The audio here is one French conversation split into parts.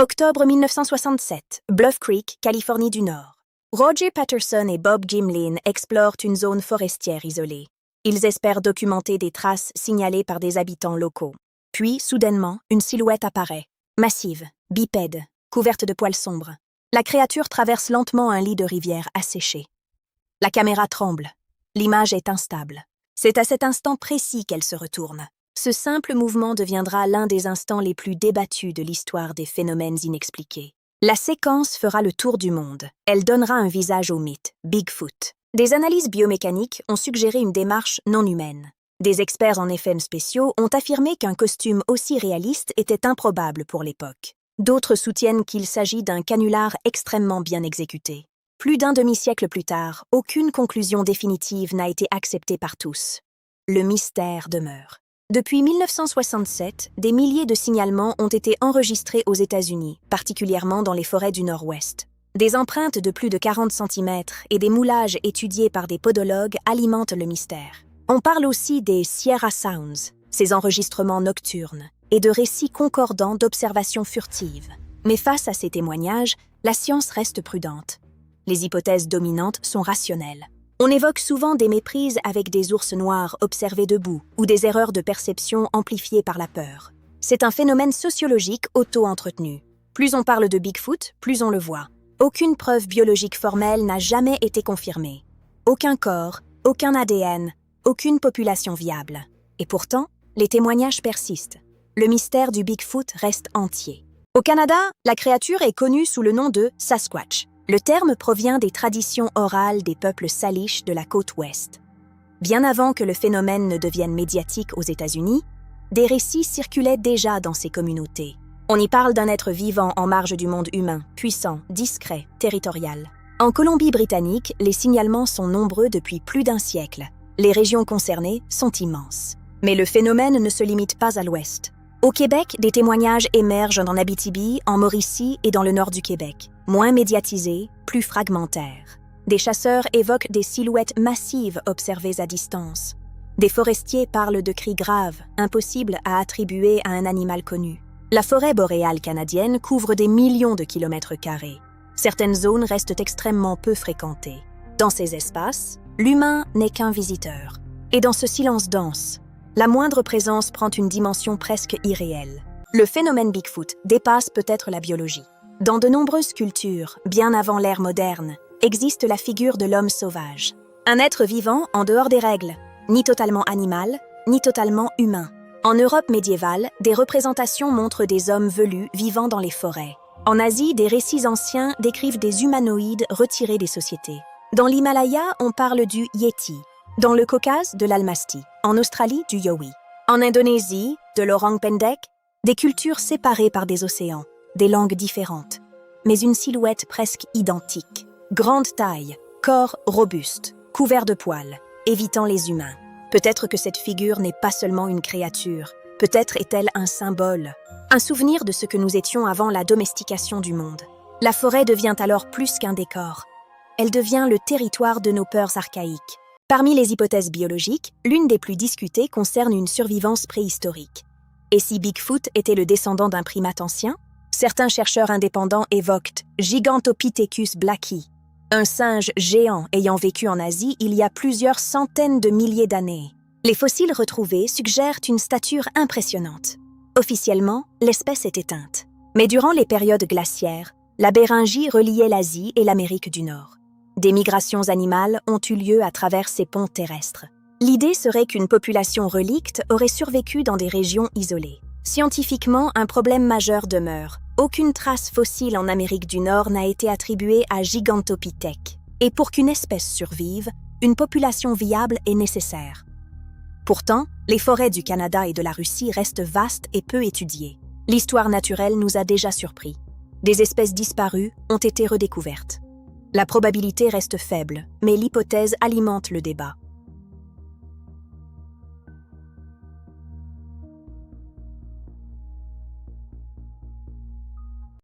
Octobre 1967, Bluff Creek, Californie du Nord. Roger Patterson et Bob Gimlin explorent une zone forestière isolée. Ils espèrent documenter des traces signalées par des habitants locaux. Puis, soudainement, une silhouette apparaît. Massive, bipède, couverte de poils sombres. La créature traverse lentement un lit de rivière asséché. La caméra tremble. L'image est instable. C'est à cet instant précis qu'elle se retourne. Ce simple mouvement deviendra l'un des instants les plus débattus de l'histoire des phénomènes inexpliqués. La séquence fera le tour du monde. Elle donnera un visage au mythe, Bigfoot. Des analyses biomécaniques ont suggéré une démarche non humaine. Des experts en effets spéciaux ont affirmé qu'un costume aussi réaliste était improbable pour l'époque. D'autres soutiennent qu'il s'agit d'un canular extrêmement bien exécuté. Plus d'un demi-siècle plus tard, aucune conclusion définitive n'a été acceptée par tous. Le mystère demeure. Depuis 1967, des milliers de signalements ont été enregistrés aux États-Unis, particulièrement dans les forêts du Nord-Ouest. Des empreintes de plus de 40 cm et des moulages étudiés par des podologues alimentent le mystère. On parle aussi des Sierra Sounds, ces enregistrements nocturnes, et de récits concordants d'observations furtives. Mais face à ces témoignages, la science reste prudente. Les hypothèses dominantes sont rationnelles. On évoque souvent des méprises avec des ours noirs observés debout ou des erreurs de perception amplifiées par la peur. C'est un phénomène sociologique auto-entretenu. Plus on parle de Bigfoot, plus on le voit. Aucune preuve biologique formelle n'a jamais été confirmée. Aucun corps, aucun ADN, aucune population viable. Et pourtant, les témoignages persistent. Le mystère du Bigfoot reste entier. Au Canada, la créature est connue sous le nom de Sasquatch. Le terme provient des traditions orales des peuples salish de la côte ouest. Bien avant que le phénomène ne devienne médiatique aux États-Unis, des récits circulaient déjà dans ces communautés. On y parle d'un être vivant en marge du monde humain, puissant, discret, territorial. En Colombie-Britannique, les signalements sont nombreux depuis plus d'un siècle. Les régions concernées sont immenses. Mais le phénomène ne se limite pas à l'ouest. Au Québec, des témoignages émergent en Abitibi, en Mauricie et dans le nord du Québec. Moins médiatisés, plus fragmentaires. Des chasseurs évoquent des silhouettes massives observées à distance. Des forestiers parlent de cris graves, impossibles à attribuer à un animal connu. La forêt boréale canadienne couvre des millions de kilomètres carrés. Certaines zones restent extrêmement peu fréquentées. Dans ces espaces, l'humain n'est qu'un visiteur. Et dans ce silence dense, la moindre présence prend une dimension presque irréelle. Le phénomène Bigfoot dépasse peut-être la biologie. Dans de nombreuses cultures, bien avant l'ère moderne, existe la figure de l'homme sauvage. Un être vivant en dehors des règles, ni totalement animal, ni totalement humain. En Europe médiévale, des représentations montrent des hommes velus vivant dans les forêts. En Asie, des récits anciens décrivent des humanoïdes retirés des sociétés. Dans l'Himalaya, on parle du Yeti. Dans le Caucase, de l'Almasti. En Australie, du Yowie. En Indonésie, de l'Orang Pendek. Des cultures séparées par des océans, des langues différentes, mais une silhouette presque identique. Grande taille, corps robuste, couvert de poils, évitant les humains. Peut-être que cette figure n'est pas seulement une créature, peut-être est-elle un symbole, un souvenir de ce que nous étions avant la domestication du monde. La forêt devient alors plus qu'un décor. Elle devient le territoire de nos peurs archaïques. Parmi les hypothèses biologiques, l'une des plus discutées concerne une survivance préhistorique. Et si Bigfoot était le descendant d'un primate ancien? Certains chercheurs indépendants évoquent Gigantopithecus blacki, un singe géant ayant vécu en Asie il y a plusieurs centaines de milliers d'années. Les fossiles retrouvés suggèrent une stature impressionnante. Officiellement, l'espèce est éteinte. Mais durant les périodes glaciaires, la Béringie reliait l'Asie et l'Amérique du Nord. Des migrations animales ont eu lieu à travers ces ponts terrestres. L'idée serait qu'une population relicte aurait survécu dans des régions isolées. Scientifiquement, un problème majeur demeure. Aucune trace fossile en Amérique du Nord n'a été attribuée à Gigantopithèque. Et pour qu'une espèce survive, une population viable est nécessaire. Pourtant, les forêts du Canada et de la Russie restent vastes et peu étudiées. L'histoire naturelle nous a déjà surpris. Des espèces disparues ont été redécouvertes. La probabilité reste faible, mais l'hypothèse alimente le débat.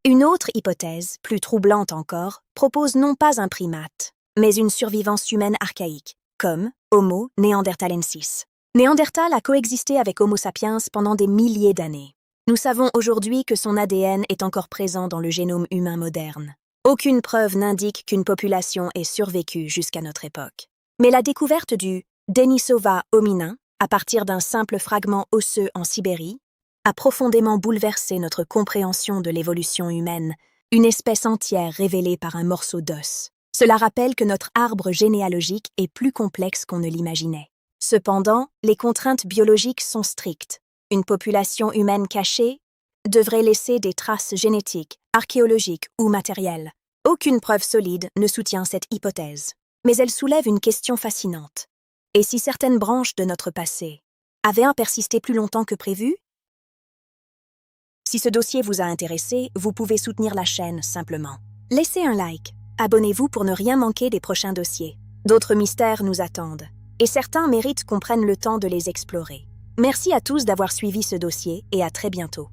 Une autre hypothèse, plus troublante encore, propose non pas un primate, mais une survivance humaine archaïque, comme Homo neanderthalensis. Néandertal a coexisté avec Homo sapiens pendant des milliers d'années. Nous savons aujourd'hui que son ADN est encore présent dans le génome humain moderne. Aucune preuve n'indique qu'une population ait survécu jusqu'à notre époque. Mais la découverte du Denisova hominin, à partir d'un simple fragment osseux en Sibérie, a profondément bouleversé notre compréhension de l'évolution humaine, une espèce entière révélée par un morceau d'os. Cela rappelle que notre arbre généalogique est plus complexe qu'on ne l'imaginait. Cependant, les contraintes biologiques sont strictes. Une population humaine cachée devrait laisser des traces génétiques, archéologiques ou matérielles. Aucune preuve solide ne soutient cette hypothèse. Mais elle soulève une question fascinante. Et si certaines branches de notre passé avaient persisté plus longtemps que prévu? Si ce dossier vous a intéressé, vous pouvez soutenir la chaîne simplement. Laissez un like, abonnez-vous pour ne rien manquer des prochains dossiers. D'autres mystères nous attendent, et certains méritent qu'on prenne le temps de les explorer. Merci à tous d'avoir suivi ce dossier et à très bientôt.